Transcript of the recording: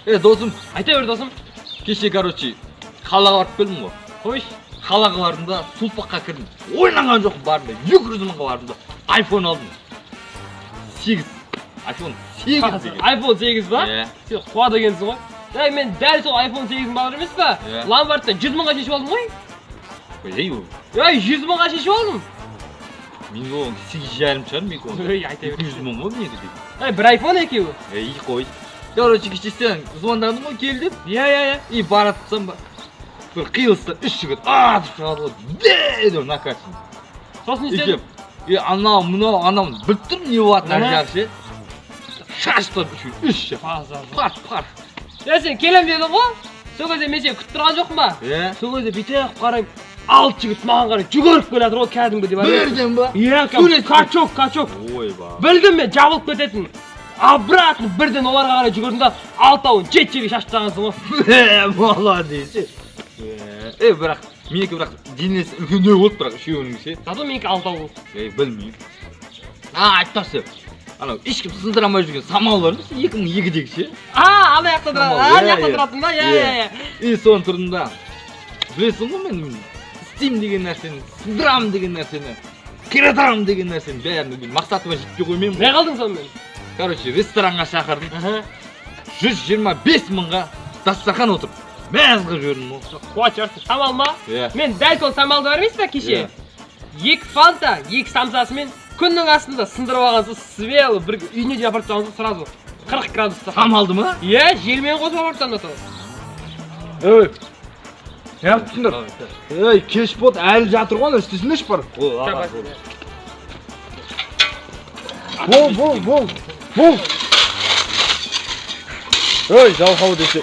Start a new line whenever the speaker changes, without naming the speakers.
Досым,
Айта бер досым.
кеше, короче, қалаға барып келдім ғой.
Қойш.
Қалаға бардым да, сулпаққа кірдім. Ойланған жоқпын бардым да, 200 мыңға бардым да, iPhone алдым. 8. iPhone 8 деген.
iPhone 8 ба?
Иә.
Сен қуады екенсің ғой. Мен дәл сол iPhone 8-ің бар емес па?
Иә.
Ламбардтан 100 мыңға шешіп алдым ғой.
Ей,
100 мыңға шешіп алдым.
мен оған 8,5 шығар, мен оған.
Айта бер.
200 мың ғой менікі деп.
Бір iPhone екеуі.
Қой. Короче, кеше сен звондадың ғой, кел деп.
Иә.
И баратсам ба, бір қиылыстан 3 жігіт атып шығады ғой. Деп накачан.
Сосын не істедің?
Анау, біліп тұрмын не болатын ар жағы ше. Шаштан 3 пар.
Сен келем дедің ғой. Сол кезде мен сені күтіп тұрған жоқпын ба?
Иә.
Сол кезде бүйтіп қараймын. 6 жігіт маған қарай жүгіріп келе жатыр ғой кәдімгідей бар.
Бірден ба?
Иә, качок.
Ойба.
Білдім мен жабылып кететін. Обратно бірден оларға қарай жүгірдім да 6-ауын жет-жеге шашып тастағансың ғой.
Молодец. Бірақ менікі денесі үлкендеу болды, бірақ үшеуінің ше.
Зато менікі 6-ау болды.
Білмеймін. Айтып тастап. Анау ешкім сындыра алмай жүрген самал бар емес, 2002-дегі ше.
Ана жақта тұратын ба? Иә.
И соны тұрдым да. Білесің ғой мен істеймін деген нәрсені, сындырамын деген нәрсені, кератамын деген нәрсені бәрін мақсатыма жетпей қоймаймын.
Не қалдың сонымен?
Короче, ресторанға шақырдым. 125 мыңға дастархан отырып. Мәзгі жүрдім ғой.
Қуат жарсың. Самал ма? Мен дәл сол самалды бар емес па кеше? 2 фанта, 2 самсасымен күннің астында сындырып алғансыз, свел бір үйіне дейін апарып тастағансыз сразу 40 градуста.
Самалды ма?
Иә, желмен қосып апарып тастағансыз.
Неғып кеш болды, әлі жатыр ғой, істесіңдерші бар. Бол. Жалқау десе.